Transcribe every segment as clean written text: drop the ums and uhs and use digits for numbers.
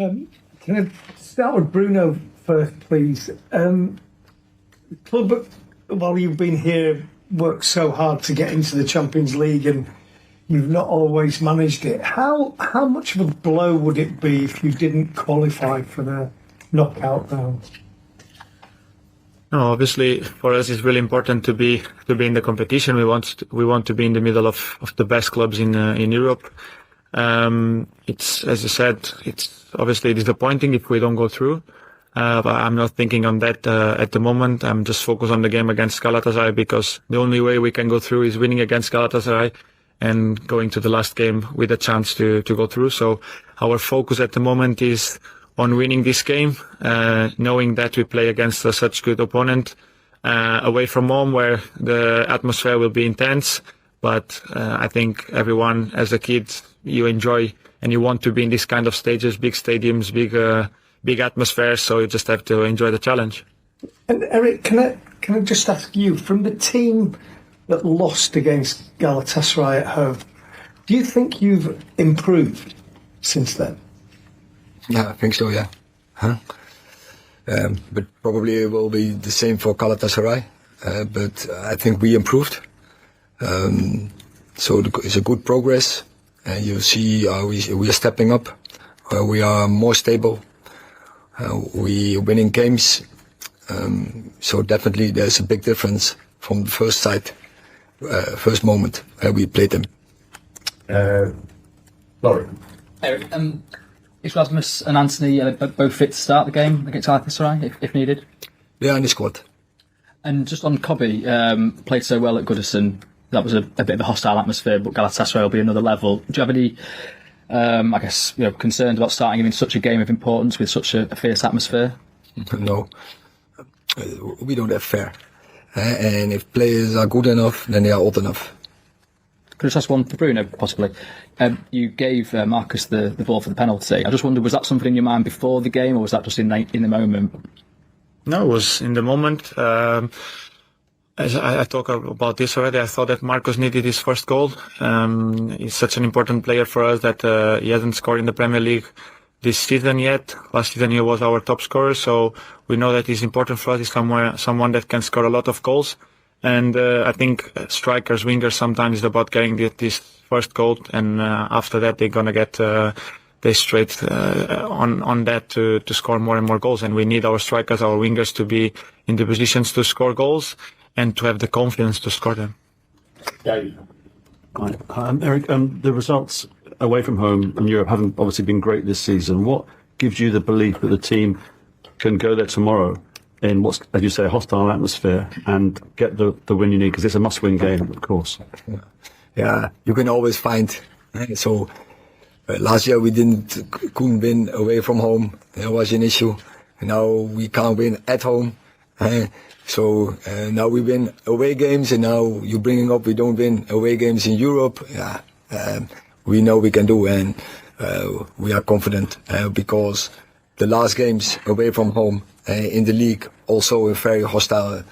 Can I start with Bruno first, please? The club, while you've been here, worked so hard to get into the Champions League, and you've not always managed it. How much of a blow would it be if you didn't qualify for the knockout round? No, obviously for us it's really important to be in the competition. We want to be in the middle of the best clubs in Europe. It's, as you said, it's obviously disappointing if we don't go through. But I'm not thinking on that at the moment. I'm just focused on the game against Galatasaray, because the only way we can go through is winning against Galatasaray and going to the last game with a chance to go through. So our focus at the moment is on winning this game, knowing that we play against such good opponent away from home, where the atmosphere will be intense. But I think everyone, as a kid, you enjoy and you want to be in this kind of stages, big stadiums, big atmosphere. So you just have to enjoy the challenge. And Erik, can I just ask you, from the team that lost against Galatasaray at home, do you think you've improved since then? Yeah, I think so, yeah. But probably it will be the same for Galatasaray. But I think we improved. So it's a good progress. And you see we are stepping up. We are more stable. We are winning games. So definitely there's a big difference from the first moment we played them. Laurie. Erik, is Rasmus and Anthony both fit to start the game against Galatasaray if needed? Yeah, in the squad. And just on 𝐂𝐑𝐆'𝐒, played so well at Goodison. That was a bit of a hostile atmosphere, but Galatasaray will be another level. Do you have any, concerns about starting him in such a game of importance with such a fierce atmosphere? No, we don't have fair. And if players are good enough, then they are old enough. Could I just ask one for Bruno, possibly? You gave Marcus the ball for the penalty. I just wondered, was that something in your mind before the game, or was that just in the moment? No, it was in the moment. As I talked about this already, I thought that Marcus needed his first goal. He's such an important player for us that he hasn't scored in the Premier League this season yet. Last season he was our top scorer, so we know that he's important for us. He's someone that can score a lot of goals. And I think strikers, wingers, sometimes it's about getting this first goal, and after that they're gonna get they straight on that to score more and more goals. And we need our strikers, our wingers, to be in the positions to score goals and to have the confidence to score them. Dave. Hi. Erik, the results away from home in Europe haven't obviously been great this season. What gives you the belief that the team can go there tomorrow in what's, as you say, a hostile atmosphere and get the win you need? Because it's a must-win game, of course. Yeah, you can always find. So last year we couldn't win away from home. There was an issue. Now we can't win at home. So now we win away games, and now you're bringing up we don't win away games in Europe. Yeah, we know we can do, and we are confident because the last games away from home in the league, also a very hostile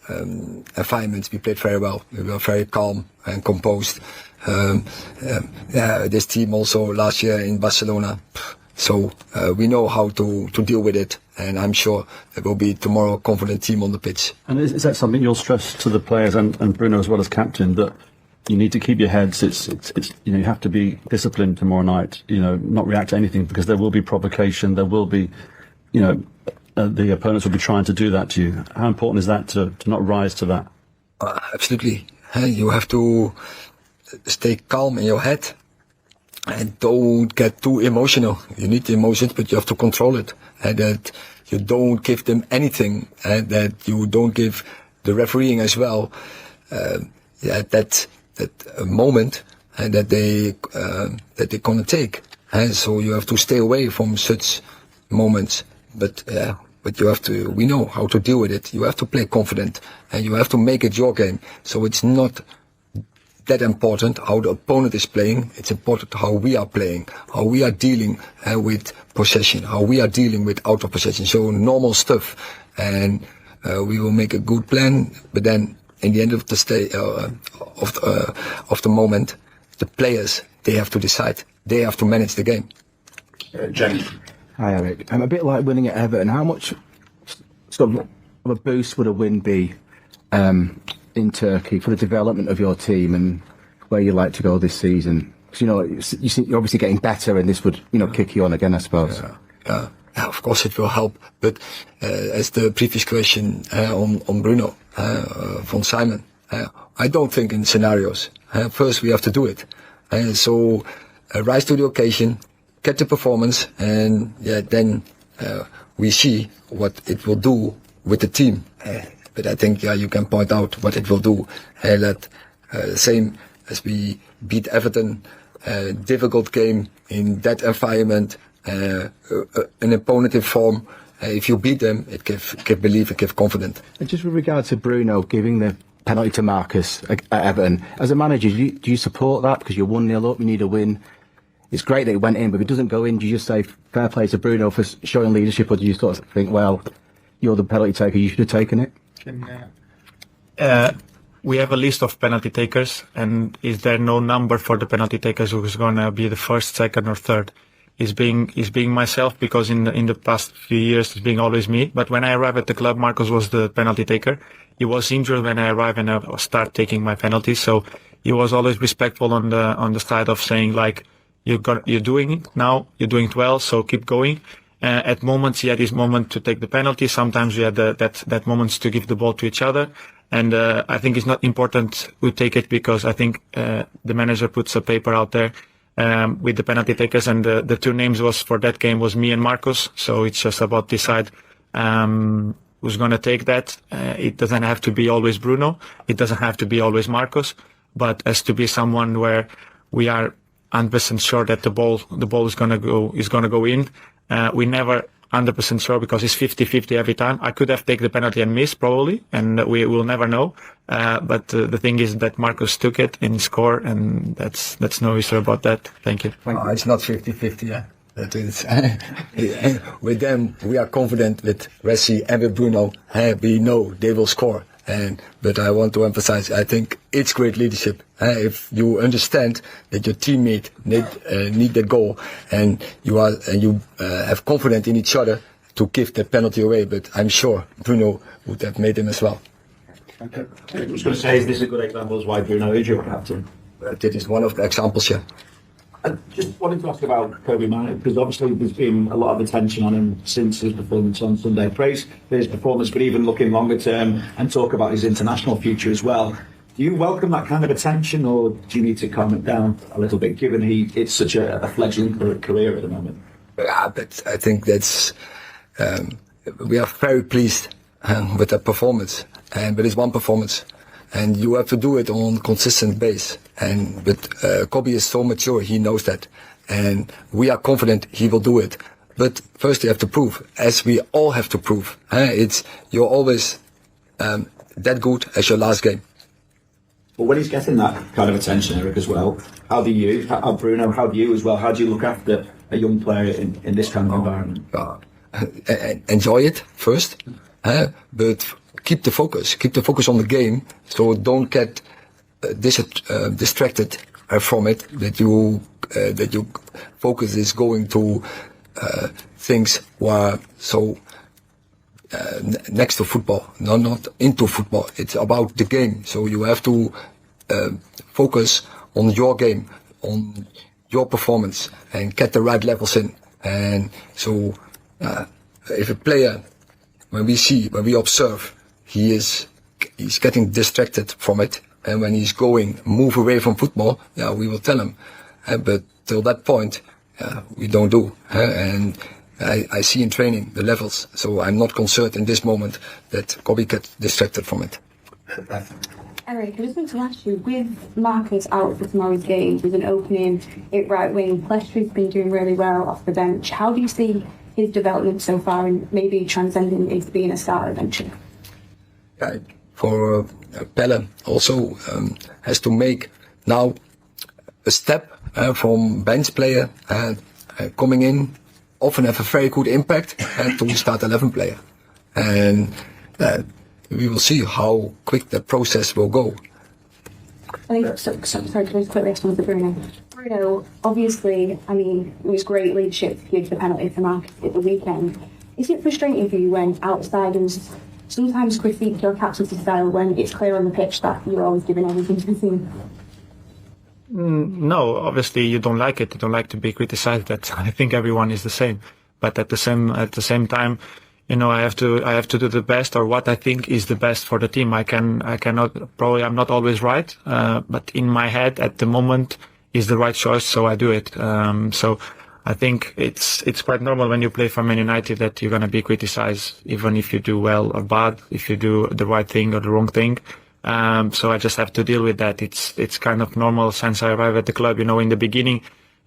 environment. We played very well. We were very calm and composed. This team also last year in Barcelona. So we know how to deal with it, and I'm sure there will be tomorrow a confident team on the pitch. And is that something you'll stress to the players and Bruno as well as captain, that you need to keep your heads? It's you have to be disciplined tomorrow night. Not react to anything, because there will be provocation. There will be, the opponents will be trying to do that to you. How important is that to not rise to that? Absolutely. You have to stay calm in your head. And don't get too emotional. You need the emotions, but you have to control it. And that you don't give them anything, and that you don't give the refereeing as well. That moment that they gonna take. And so you have to stay away from such moments. But you have to. We know how to deal with it. You have to play confident, and you have to make it your game. So it's not that important how the opponent is playing. It's important how we are playing, how we are dealing with possession, how we are dealing with out of possession. So normal stuff, and we will make a good plan. But then, in the end of the moment, the players, they have to decide. They have to manage the game. Jenny. Hi, Erik. A bit like winning at Everton, how much sort of a boost would a win be in Turkey for the development of your team and where you like to go this season? Because, you're obviously getting better and this would, kick you on again, I suppose. Yeah, of course it will help. But as the previous question on Bruno from Simon, I don't think in scenarios. First we have to do it. So rise to the occasion, get the performance, and then we see what it will do with the team. But I think you can point out what it will do. That same as we beat Everton, difficult game in that environment, an opponent in form. If you beat them, it give belief, it give confidence. And just with regard to Bruno giving the penalty to Marcus at Everton, as a manager, do you support that? Because you're 1-0 up, you need a win. It's great that it went in, but if it doesn't go in, do you just say fair play to Bruno for showing leadership, or do you sort of think, well, you're the penalty taker, you should have taken it? We have a list of penalty takers, and is there no number for the penalty takers who's going to be the first, second, or third? Is being myself, because in the past few years it's being always me. But when I arrived at the club, Marcus was the penalty taker. He was injured when I arrived and I start taking my penalties, so he was always respectful on the side of saying, like, you're doing it now, you're doing it well, so keep going. At moments he had his moment to take the penalty. Sometimes we had that moments to give the ball to each other. And I think it's not important who take it, because I think the manager puts a paper out there with the penalty takers, and the two names for that game was me and Marcus. So it's just about decide who's going to take that. It doesn't have to be always Bruno. It doesn't have to be always Marcus, but has to be someone where we are 100% sure that the ball is going to go in. We never 100% sure, because it's 50-50 every time. I could have taken the penalty and missed probably, and we will never know. But the thing is that Marcus took it and scored, and that's no issue about that. Thank you. It's not 50-50, yeah. That is, with them, we are confident with Resi and with Bruno. We know they will score. But I want to emphasize, I think it's great leadership. If you understand that your teammate need the goal, and you have confidence in each other to give that penalty away. But I'm sure Bruno would have made him as well. Okay. I was going to say, is this a good example as why Bruno is your captain? This is one of the examples, yeah. I just wanted to ask about 𝐂𝐊𝐈𝐓, because obviously there's been a lot of attention on him since his performance on Sunday. Praise for his performance, but even looking longer term and talk about his international future as well. Do you welcome that kind of attention, or do you need to calm it down a little bit, given it's such a fledgling career at the moment? Yeah, but I think that's we are very pleased with that performance, but it's one performance. And you have to do it on consistent base. But Kobe is so mature, he knows that. And we are confident he will do it. But first you have to prove, as we all have to prove. You're always that good as your last game. But when he's getting that kind of attention, Erik, as well, Bruno, how do you as well? How do you look after a young player in this kind of environment? Enjoy it first, but keep the focus. Keep the focus on the game, so don't get distracted from it. That you focus is going to things were so next to football, not into football. It's about the game. So you have to focus on your game, on your performance, and get the right levels in. And so if a player, when we observe, he's getting distracted from it, and when he's move away from football, we will tell him. But till that point, we don't do. And I see in training the levels, so I'm not concerned in this moment that Kobe gets distracted from it. Erik, I just want to ask you, with Marcus out for tomorrow's game, with an opening at right wing, Lester's been doing really well off the bench. How do you see his development so far, and maybe transcending into being a starter eventually? For Pelle also has to make now a step from bench player coming in, often have a very good impact, to start 11 player. And we will see how quick the process will go. I think, sorry, can I just quickly ask one to Bruno? Bruno, obviously, I mean, it was great leadership to give the penalty for Marcus at the weekend. Is it frustrating for you when outsiders sometimes critique your captaincy style when it's clear on the pitch that you're always giving everything to the team? No, obviously you don't like it. You don't like to be criticized. That I think everyone is the same. But at the same time, you know, I have to do the best, or what I think is the best for the team. I cannot, probably I'm not always right, but in my head at the moment is the right choice, so I do it. So I think it's quite normal when you play for Man United that you're gonna be criticized, even if you do well or bad, if you do the right thing or the wrong thing. So I just have to deal with that. It's kind of normal since I arrived at the club. You know, in the beginning,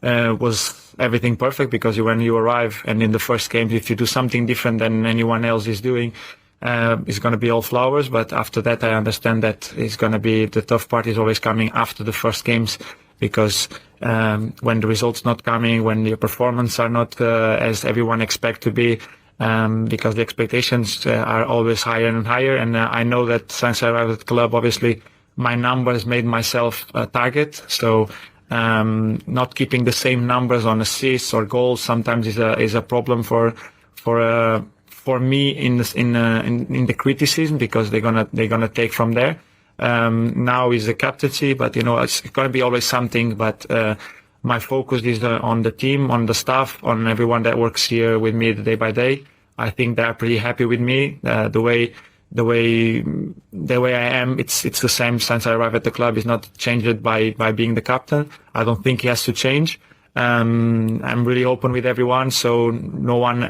was everything perfect, because when you arrive and in the first game, if you do something different than anyone else is doing, it's going to be all flowers. But after that, I understand that it's going to be, the tough part is always coming after the first games, because when the results not coming, when your performance are not as everyone expect to be, because the expectations are always higher and higher. And I know that since I arrived at the club, obviously my numbers made myself a target. So not keeping the same numbers on assists or goals sometimes is a problem for me in the criticism, because they're gonna take from there. Now is the captaincy, but you know, it's gonna be always something. But my focus is on the team, on the staff, on everyone that works here with me day by day. I think they're pretty happy with me. The way I am, it's the same since I arrived at the club. It's not changed by being the captain. I don't think he has to change. I'm really open with everyone, so no one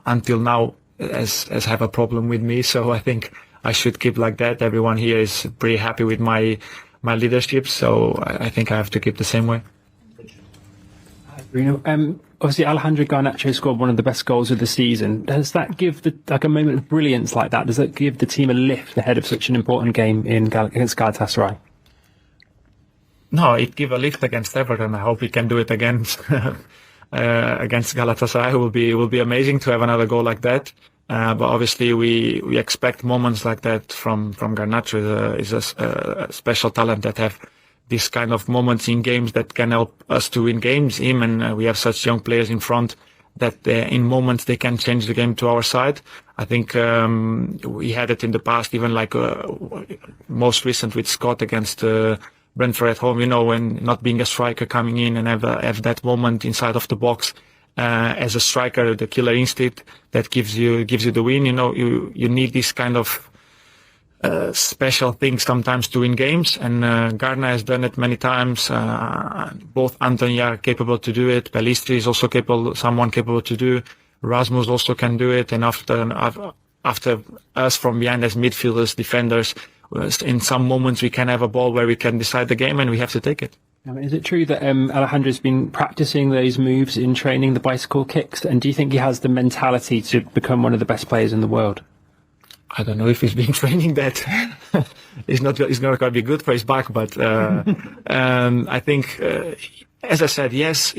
until now has have a problem with me. So I think I should keep like that. Everyone here is pretty happy with my leadership, so I think I have to keep the same way. Bruno, obviously Alejandro Garnacho scored one of the best goals of the season. Does that give a moment of brilliance like that? Does that give the team a lift ahead of such an important game against Galatasaray? No, it give a lift against Everton. I hope we can do it against Galatasaray. It will be amazing to have another goal like that. But obviously we expect moments like that from Garnacho. Is a special talent that have these kind of moments in games that can help us to win games. Him and we have such young players in front that in moments they can change the game to our side. I think we had it in the past, even like most recent with Scott against Brentford at home. You know, when not being a striker coming in and have that moment inside of the box. As a striker, the killer instinct that gives you the win. You know, you need this kind of special things sometimes to win games, and Garna has done it many times. Both Anthony are capable to do it. Bellistri is also someone capable to do. Rasmus also can do it. And after us from behind as midfielders, defenders, in some moments we can have a ball where we can decide the game, and we have to take it. Is it true that Alejandro's been practicing those moves in training, the bicycle kicks? And do you think he has the mentality to become one of the best players in the world? I don't know if he's been training that. It's not going to be good for his back, but I think, as I said, he has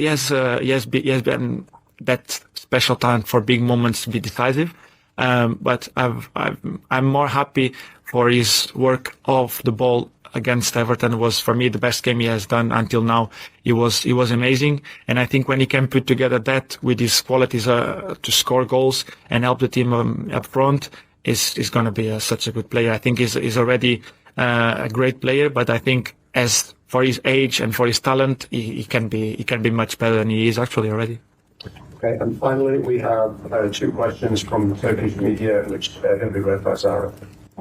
been that special talent for big moments to be decisive. But I'm more happy for his work off the ball against Everton. Was for me the best game he has done until now. He was amazing, and I think when he can put together that with his qualities to score goals and help the team up front, is going to be such a good player. I think he's already a great player, but I think as for his age and for his talent, he can be much better than he is actually already. Okay, and finally we have 2 questions from the Turkish media, which are going to be read by Zara.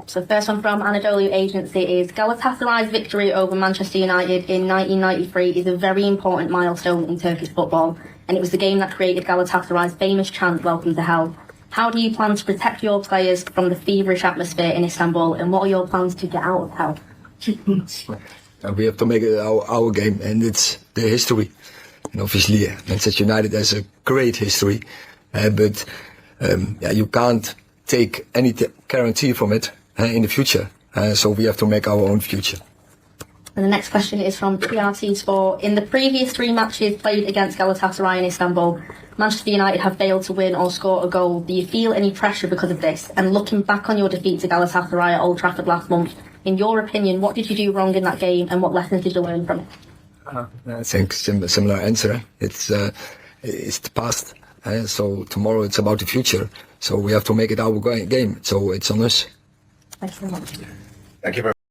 So first one from Anadolu Agency is Galatasaray's victory over Manchester United in 1993 is a very important milestone in Turkish football, and it was the game that created Galatasaray's famous chant, "Welcome to Hell." How do you plan to protect your players from the feverish atmosphere in Istanbul, and what are your plans to get out of hell? We have to make it our game, and it's the history. And obviously, Manchester United has a great history, but you can't take any guarantee from it in the future. So we have to make our own future. And the next question is from TRT Sport. In the previous 3 matches played against Galatasaray in Istanbul, Manchester United have failed to win or score a goal. Do you feel any pressure because of this? And looking back on your defeat to Galatasaray at Old Trafford last month, in your opinion, what did you do wrong in that game and what lessons did you learn from it? I think similar answer. It's the past. So tomorrow it's about the future. So we have to make it our game. So it's on us. Thanks very much. Thank you very much.